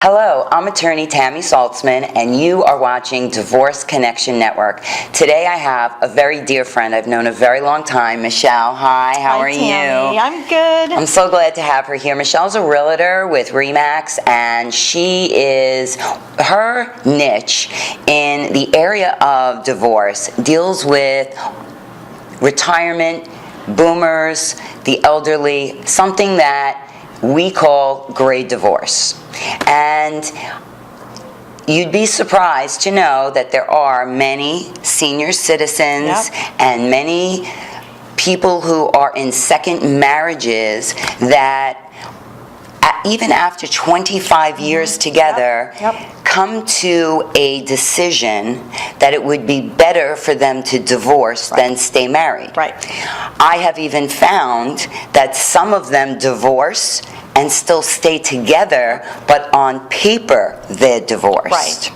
Hello, I'm attorney Tammy Saltzman, and you are watching Divorce Connection Network. Today I have a very dear friend I've known a very long time, Michele. Hi, how are Tammy. you? I'm good. I'm so glad to have her here. Michelle's a realtor with RE/MAX, and her niche in the area of divorce deals with retirement, boomers, the elderly, something that we call gray divorce. And you'd be surprised to know that there are many senior citizens and many people who are in second marriages that even after 25 years together come to a decision that it would be better for them to divorce than stay married. I have even found that some of them divorce and still stay together, but on paper they're divorced.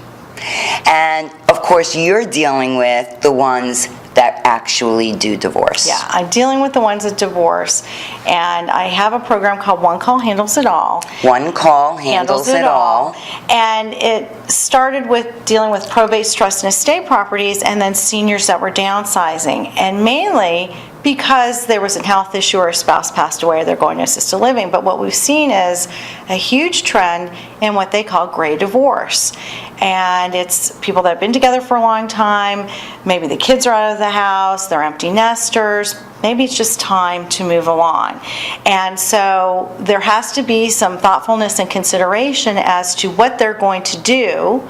And of course you're dealing with the ones that actually do divorce. Yeah, I'm dealing with the ones that divorce, and I have a program called One Call Handles It All. One Call Handles It All. And it started with dealing with probate, trust, and estate properties, and then seniors that were downsizing. And mainly because there was a health issue or a spouse passed away or they're going to assisted living. But what we've seen is a huge trend in what they call gray divorce. And it's people that have been together for a long time, maybe the kids are out of the house, they're empty nesters, maybe it's just time to move along. And so there has to be some thoughtfulness and consideration as to what they're going to do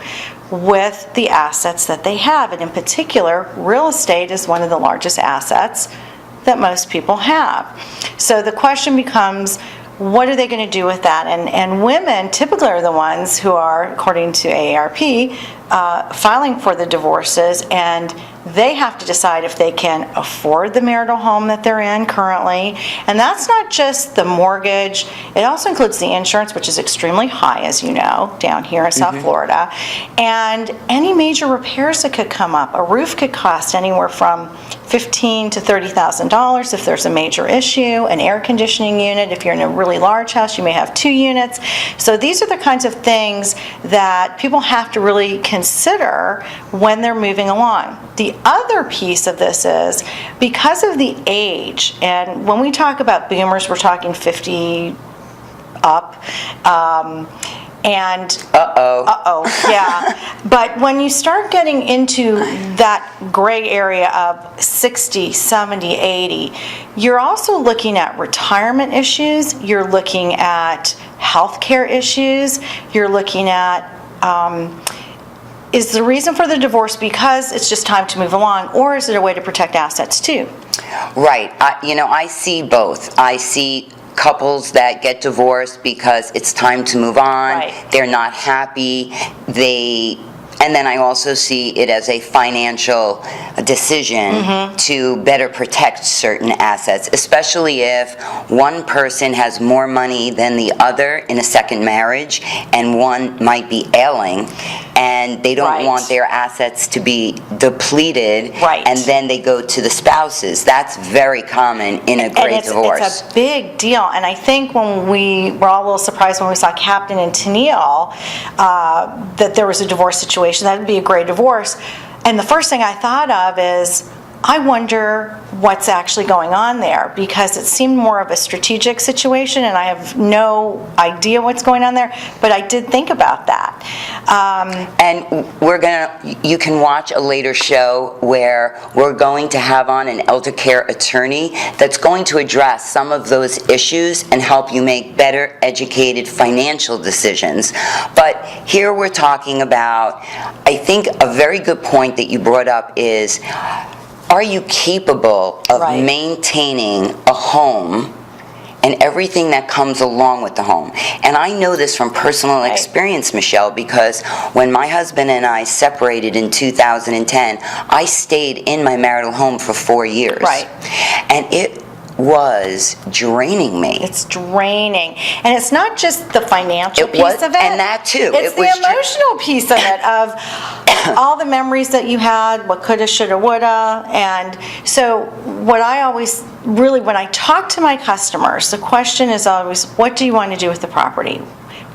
with the assets that they have. And in particular, real estate is one of the largest assets that most people have. So the question becomes, what are they going to do with that? And women typically are the ones who are, according to AARP, filing for the divorces, and they have to decide if they can afford the marital home that they're in currently. And that's not just the mortgage. It also includes the insurance, which is extremely high, as you know, down here in South Florida. And any major repairs that could come up. A roof could cost anywhere from $15,000 to $30,000 if there's a major issue. An air conditioning unit, if you're in a really large house, you may have 2 units. So these are the kinds of things that people have to really consider when they're moving along. The other piece of this is because of the age, and when we talk about boomers, we're talking 50 up, and yeah. But when you start getting into that gray area of 60, 70, 80, you're also looking at retirement issues, you're looking at healthcare issues, you're looking at is the reason for the divorce because it's just time to move along, or is it a way to protect assets too? Right. I see both. I see couples that get divorced because it's time to move on. They're not happy. And then I also see it as a financial decision to better protect certain assets, especially if one person has more money than the other in a second marriage and one might be ailing and they don't want their assets to be depleted and then they go to the spouses. That's very common in a great divorce. It's a big deal, and I think when we were all a little surprised when we saw Captain and Tennille that there was a divorce situation. That would be a great divorce. And the first thing I thought of is, I wonder what's actually going on there, because it seemed more of a strategic situation, and I have no idea what's going on there, but I did think about that. And you can watch a later show where we're going to have on an elder care attorney that's going to address some of those issues and help you make better educated financial decisions. But here we're talking about, I think a very good point that you brought up is, are you capable of maintaining a home and everything that comes along with the home? And I know this from personal experience, Michele, because when my husband and I separated in 2010, I stayed in my marital home for 4 years. And it was draining me. It's draining. And it's not just the financial piece of it. And that too. It's the emotional piece of it, of all the memories that you had, what coulda, shoulda, woulda. And so what I always really, when I talk to my customers, the question is always, what do you want to do with the property?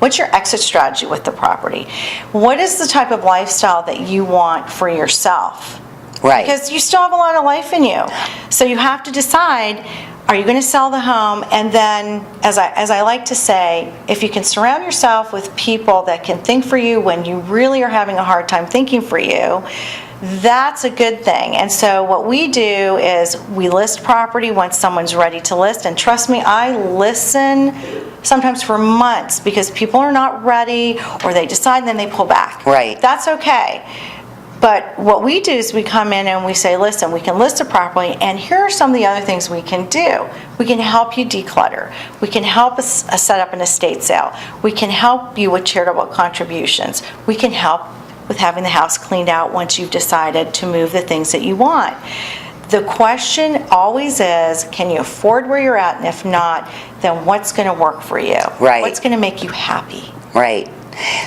What's your exit strategy with the property? What is the type of lifestyle that you want for yourself? Right. Because you still have a lot of life in you. So you have to decide, are you going to sell the home? And then, as I like to say, if you can surround yourself with people that can think for you when you really are having a hard time thinking for you, that's a good thing. And so what we do is we list property once someone's ready to list. And trust me, I listen sometimes for months because people are not ready, or they decide and then they pull back. Right. That's okay. But what we do is we come in and we say, listen, we can list it properly, and here are some of the other things we can do. We can help you declutter. We can help us set up an estate sale. We can help you with charitable contributions. We can help with having the house cleaned out once you've decided to move the things that you want. The question always is, can you afford where you're at? And if not, then what's going to work for you? Right. What's going to make you happy? Right.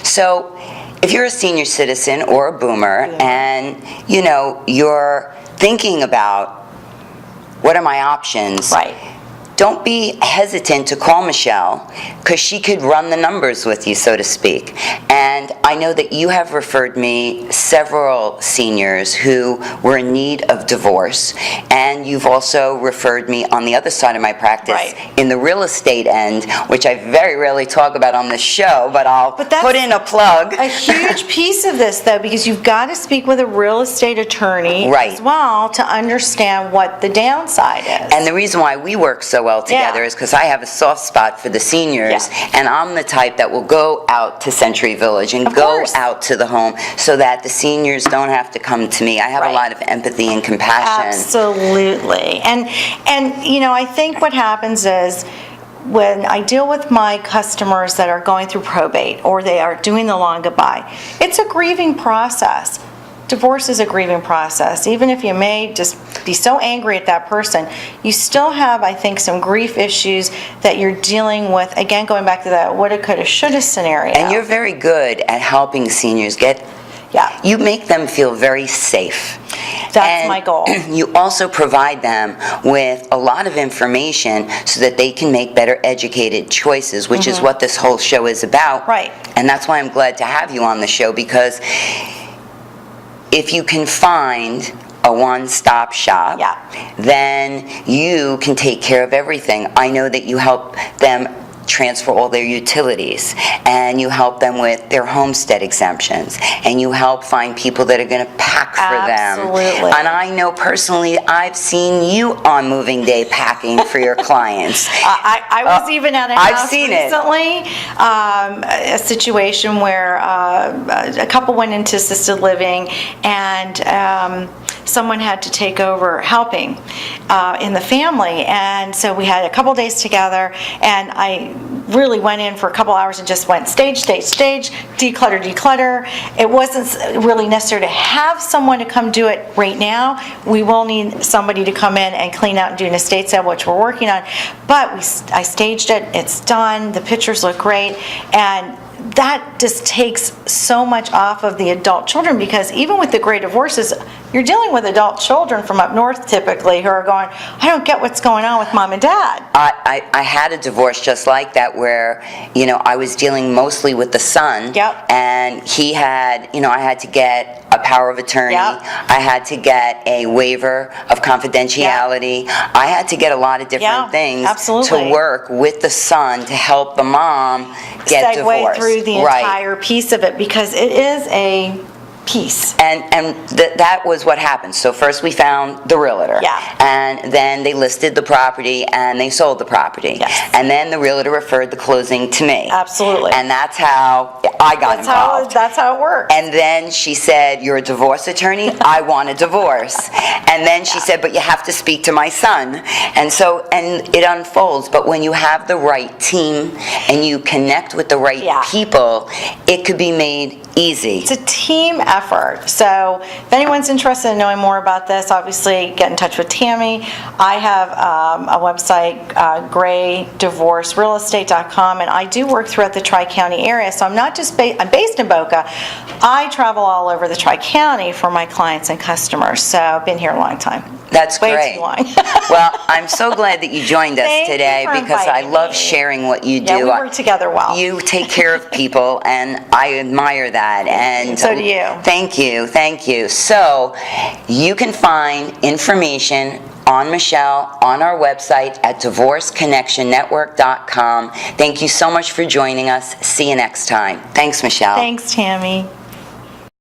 So if you're a senior citizen or a boomer, and you're thinking about what are my options, Right. don't be hesitant to call Michele, because she could run the numbers with you, so to speak. And I know that you have referred me several seniors who were in need of divorce, and you've also referred me on the other side of my practice, Right. in the real estate end, which I very rarely talk about on this show, but I'll But that's put in a plug. A huge piece of this, though, because you've got to speak with a real estate attorney Right. as well to understand what the downside is. And the reason why we work so well together Yeah. is because I have a soft spot for the seniors, Yeah. and I'm the type that will go out to Century Village and Of go course. out to the home so that the seniors don't have to come to me. I have Right. a lot of empathy and compassion. Absolutely. And I think what happens is when I deal with my customers that are going through probate or they are doing the long goodbye, it's a grieving process. Divorce is a grieving process. Even if you may just be so angry at that person, you still have, I think, some grief issues that you're dealing with. Again, going back to that woulda, coulda, shoulda scenario. And you're very good at helping seniors you make them feel very safe. That's And my goal. You also provide them with a lot of information so that they can make better educated choices, which is what this whole show is about. Right. And that's why I'm glad to have you on the show, because if you can find a one-stop shop, Yeah. then you can take care of everything. I know that you help them transfer all their utilities, and you help them with their homestead exemptions, and you help find people that are going to pack for them. Absolutely. And I know personally, I've seen you on moving day packing for your clients. I was even at a I've house seen it. recently, a situation where a couple went into assisted living, and someone had to take over helping in the family. And so we had a couple days together, and I really went in for a couple hours and just went stage, declutter. It wasn't really necessary to have someone to come do it right now. We will need somebody to come in and clean out and do an estate sale, which we're working on. But I staged it. It's done. The pictures look great. And that just takes so much off of the adult children, because even with the great divorces, you're dealing with adult children from up north typically who are going, I don't get what's going on with mom and dad. I had a divorce just like that where, I was dealing mostly with the son. Yep. And he had, I had to get a power of attorney. Yep. I had to get a waiver of confidentiality. I had to get a lot of different Yeah, things absolutely. to work with the son to help the mom get divorced. Segue through the Right. entire piece of it, because it is a piece. And that was what happened. So first we found the realtor. Yeah. And then they listed the property and they sold the property. Yes. And then the realtor referred the closing to me. Absolutely. And that's how I got involved. That's how it works. And then she said, you're a divorce attorney? I want a divorce. And then she said, but you have to speak to my son. And it unfolds. But when you have the right team and you connect with the right Yeah. people, it could be made Easy. It's a team effort. So if anyone's interested in knowing more about this, obviously get in touch with Tammy. I have a website, graydivorcerealestate.com, and I do work throughout the Tri-County area. So I'm not just I'm based in Boca. I travel all over the Tri-County for my clients and customers. So I've been here a long time. That's Way great. too long. Well, I'm so glad that you joined us Thank you today for because I inviting love me. sharing what you do. Yeah, we work together well. You take care of people, and I admire that. And So do you. Thank you, thank you. So, you can find information on Michele on our website at divorceconnectionnetwork.com. Thank you so much for joining us. See you next time. Thanks, Michele. Thanks, Tammy.